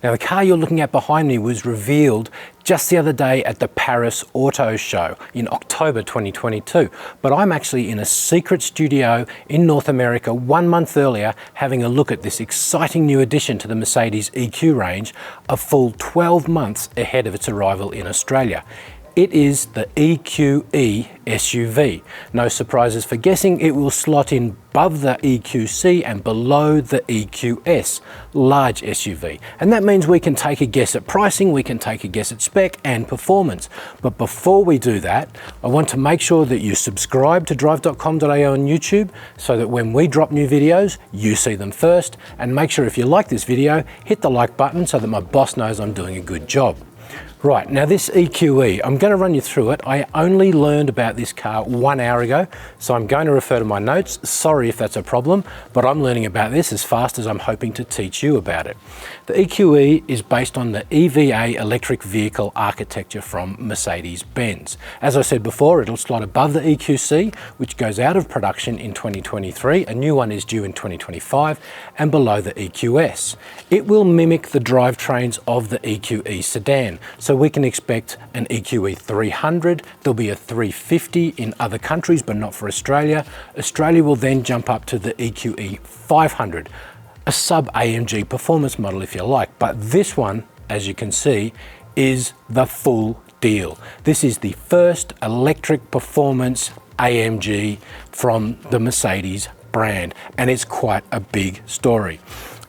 Now the car you're looking at behind me was revealed just the other day at the Paris Auto Show in October 2022, but I'm actually in a secret studio in North America 1 month earlier having a look at this exciting new addition to the Mercedes EQ range, a full 12 months ahead of its arrival in Australia. It is the EQE SUV. No surprises for guessing, it will slot in above the EQC and below the EQS, large SUV. And that means we can take a guess at pricing, we can take a guess at spec and performance. But before we do that, I want to make sure that you subscribe to Drive.com.au on YouTube so that when we drop new videos, you see them first. And make sure if you like this video, hit the like button so that my boss knows I'm doing a good job. Right, now this EQE, I'm going to run you through it. I only learned about this car 1 hour ago, so I'm going to refer to my notes. Sorry if that's a problem, but I'm learning about this as fast as I'm hoping to teach you about it. The EQE is based on the EVA electric vehicle architecture from Mercedes-Benz. As I said before, it'll slot above the EQC, which goes out of production in 2023. A new one is due in 2025, and below the EQS. It will mimic the drivetrains of the EQE sedan. So we can expect an EQE300, there'll be a 350 in other countries, but not for Australia. Australia will then jump up to the EQE500, a sub-AMG performance model if you like. But this one, as you can see, is the full deal. This is the first electric performance AMG from the Mercedes brand, and it's quite a big story.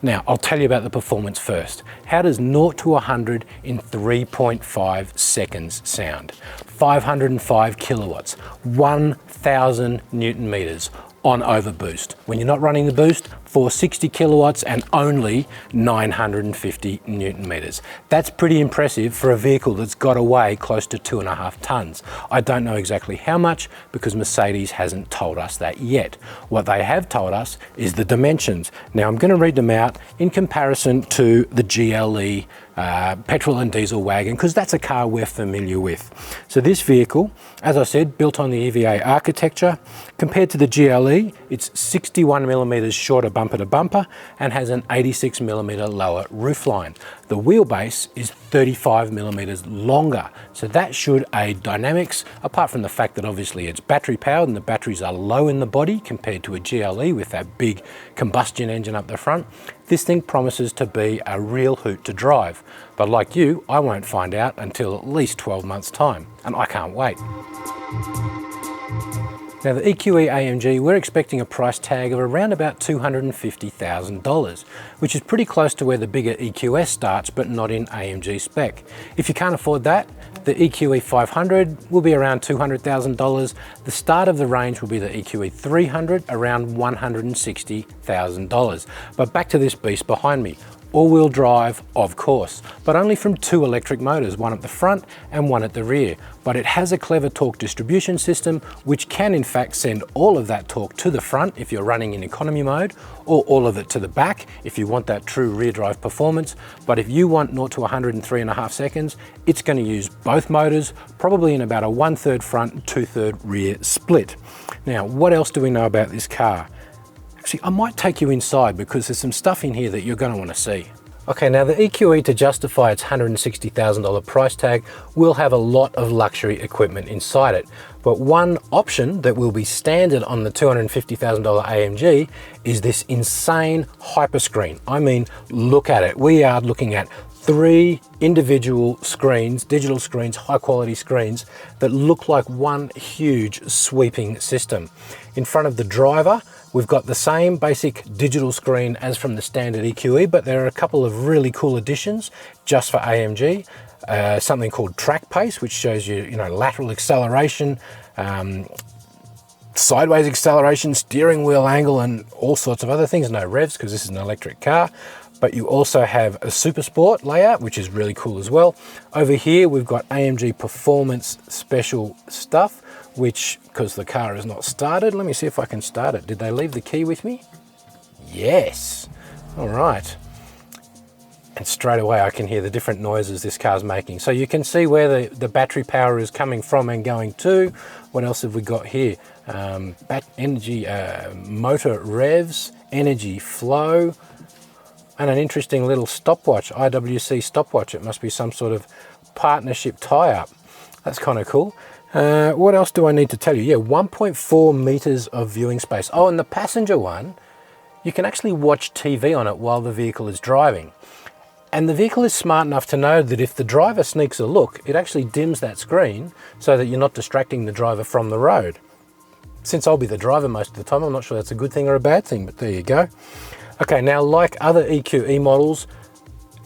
Now, I'll tell you about the performance first. How does 0 to 100 in 3.5 seconds sound? 505 kilowatts, 1,000 Newton meters on overboost. When you're not running the boost, 460 kilowatts and only 950 Newton meters. That's pretty impressive for a vehicle that's got to weigh close to 2.5 tons. I don't know exactly how much because Mercedes hasn't told us that yet. What they have told us is the dimensions. Now I'm going to read them out in comparison to the GLE petrol and diesel wagon, because that's a car we're familiar with. So this vehicle, as I said, built on the EVA architecture, compared to the GLE, it's 61 millimeters shorter bumper to bumper and has an 86 millimeter lower roofline. The wheelbase is 35 millimeters longer, so that should aid dynamics, apart from the fact that obviously it's battery powered and the batteries are low in the body compared to a GLE with that big combustion engine up the front. This thing promises to be a real hoot to drive, but like you, I won't find out until at least 12 months time, and I can't wait. Now the EQE AMG, we're expecting a price tag of around about $250,000, which is pretty close to where the bigger EQS starts, but not in AMG spec. If you can't afford that, the EQE500 will be around $200,000. The start of the range will be the EQE300, around $160,000. But back to this beast behind me. All-wheel drive, of course, but only from 2 electric motors, one at the front and one at the rear. But it has a clever torque distribution system, which can in fact send all of that torque to the front if you're running in economy mode, or all of it to the back if you want that true rear drive performance. But if you want 0 to 100 in 3.5 seconds, it's going to use both motors, probably in about a 1/3 front, 2/3 rear split. Now, what else do we know about this car? Actually, I might take you inside because there's some stuff in here that you're going to want to see. Okay, now the EQE, to justify its $160,000 price tag, will have a lot of luxury equipment inside it. But one option that will be standard on the $250,000 AMG is this insane hyperscreen. I mean, look at it. We are looking at 3 individual screens, digital screens, high quality screens that look like one huge sweeping system. In front of the driver, we've got the same basic digital screen as from the standard EQE, but there are a couple of really cool additions just for AMG. Something called track pace, which shows you, lateral acceleration, sideways acceleration, steering wheel angle, and all sorts of other things. No revs because this is an electric car. But you also have a Super Sport layout, which is really cool as well. Over here, we've got AMG Performance Special stuff, which, because the car is not started, let me see if I can start it. Did they leave the key with me? Yes. All right. And straight away, I can hear the different noises this car's making. So you can see where the battery power is coming from and going to. What else have we got here? Energy, motor revs, energy flow. and an interesting little stopwatch, IWC stopwatch. It must be some sort of partnership tie-up. That's kind of cool. What else do I need to tell you? Yeah, 1.4 meters of viewing space. Oh, and the passenger one, you can actually watch TV on it while the vehicle is driving. And the vehicle is smart enough to know that if the driver sneaks a look, it actually dims that screen so that you're not distracting the driver from the road. Since I'll be the driver most of the time, I'm not sure that's a good thing or a bad thing, but there you go. Okay, now like other EQE models,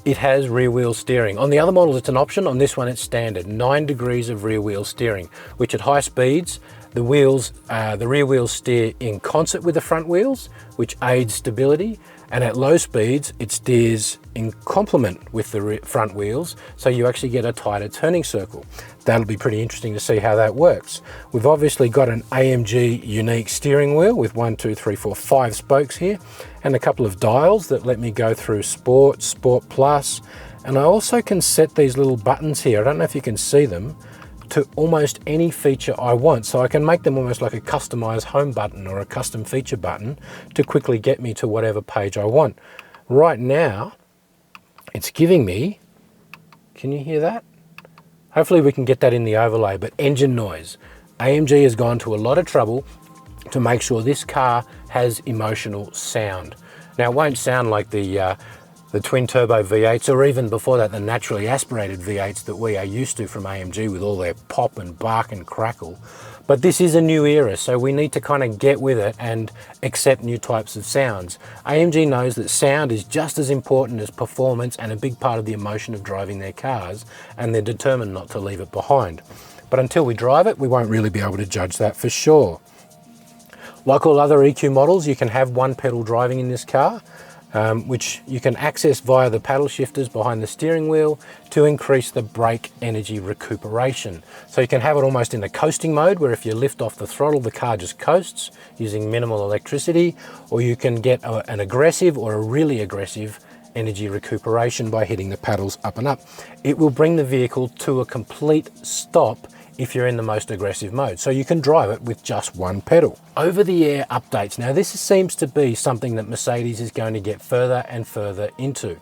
it has rear wheel steering. On the other models it's an option, on this one it's standard. 9 degrees of rear wheel steering, which at high speeds, the rear wheels steer in concert with the front wheels, which aids stability, and at low speeds it steers in complement with the front wheels, so you actually get a tighter turning circle. That'll be pretty interesting to see how that works. We've obviously got an AMG unique steering wheel with 1, 2, 3, 4, 5 spokes here, and a couple of dials that let me go through Sport, Sport Plus, and I also can set these little buttons here, I don't know if you can see them, to almost any feature I want. So I can make them almost like a customized home button or a custom feature button to quickly get me to whatever page I want. Right now, it's giving me, can you hear that? Hopefully we can get that in the overlay, but engine noise. AMG has gone to a lot of trouble to make sure this car has emotional sound. Now it won't sound like the twin turbo V8s, or even before that the naturally aspirated V8s that we are used to from AMG with all their pop and bark and crackle. But this is a new era, so we need to kind of get with it and accept new types of sounds. AMG knows that sound is just as important as performance and a big part of the emotion of driving their cars, and they're determined not to leave it behind. But until we drive it, we won't really be able to judge that for sure. Like all other EQ models, you can have one pedal driving in this car, which you can access via the paddle shifters behind the steering wheel to increase the brake energy recuperation. So you can have it almost in the coasting mode, where if you lift off the throttle, the car just coasts using minimal electricity, or you can get an aggressive or a really aggressive energy recuperation by hitting the paddles up and up. It will bring the vehicle to a complete stop if you're in the most aggressive mode, so you can drive it with just one pedal. Over-the-air updates. Now this seems to be something that Mercedes is going to get further and further into.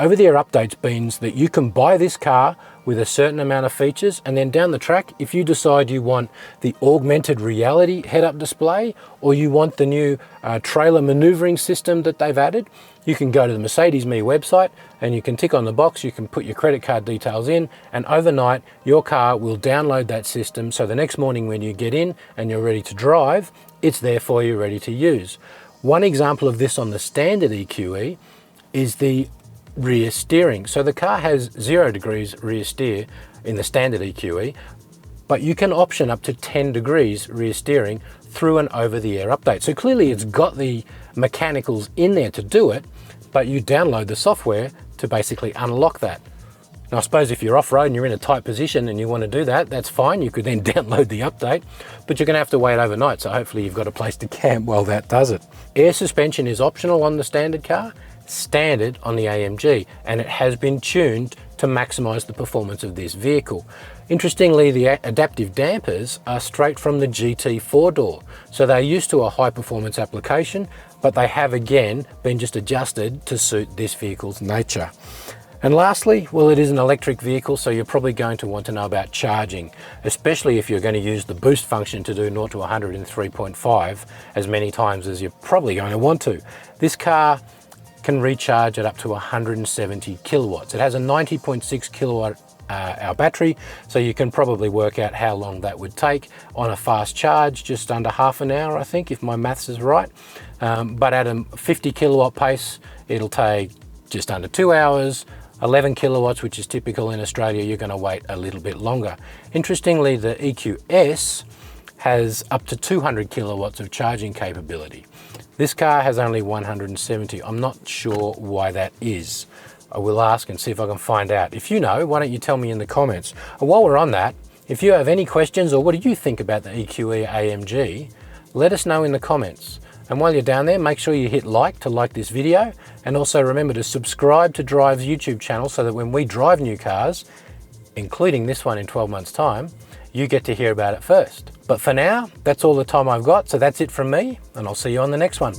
Over-the-air updates means that you can buy this car with a certain amount of features, and then down the track, if you decide you want the augmented reality head-up display, or you want the new trailer maneuvering system that they've added, you can go to the Mercedes-Me website and you can tick on the box, you can put your credit card details in, and overnight your car will download that system, so the next morning when you get in and you're ready to drive, it's there for you, ready to use. One example of this on the standard EQE is the rear steering. So the car has 0 degrees rear steer in the standard EQE, but you can option up to 10 degrees rear steering through an over-the-air update. So clearly it's got the mechanicals in there to do it, but you download the software to basically unlock that. Now I suppose if you're off-road and you're in a tight position and you want to do that, that's fine, you could then download the update, but you're going to have to wait overnight, so hopefully you've got a place to camp while that does it. Air suspension is optional on the standard car, standard on the AMG, and it has been tuned to maximize the performance of this vehicle. Interestingly, the adaptive dampers are straight from the GT 4-door, so they're used to a high performance application, but they have again been just adjusted to suit this vehicle's nature. And lastly, well, it is an electric vehicle, so you're probably going to want to know about charging, especially if you're going to use the boost function to do 0 to 100 in 3.5 as many times as you're probably going to want to. This car can recharge at up to 170 kilowatts. It has a 90.6 kilowatt hour battery, so you can probably work out how long that would take on a fast charge, just under half an hour, I think, if my maths is right. But at a 50 kilowatt pace, it'll take just under 2 hours. 11 kilowatts, which is typical in Australia, you're going to wait a little bit longer. Interestingly, the EQS has up to 200 kilowatts of charging capability. This car has only 170. I'm not sure why that is. I will ask and see if I can find out. If you know, why don't you tell me in the comments? And while we're on that, if you have any questions or what do you think about the EQE AMG, let us know in the comments. And while you're down there, make sure you hit like to like this video, and also remember to subscribe to Drive's YouTube channel so that when we drive new cars, including this one in 12 months' time, you get to hear about it first. But for now, that's all the time I've got, so that's it from me, and I'll see you on the next one.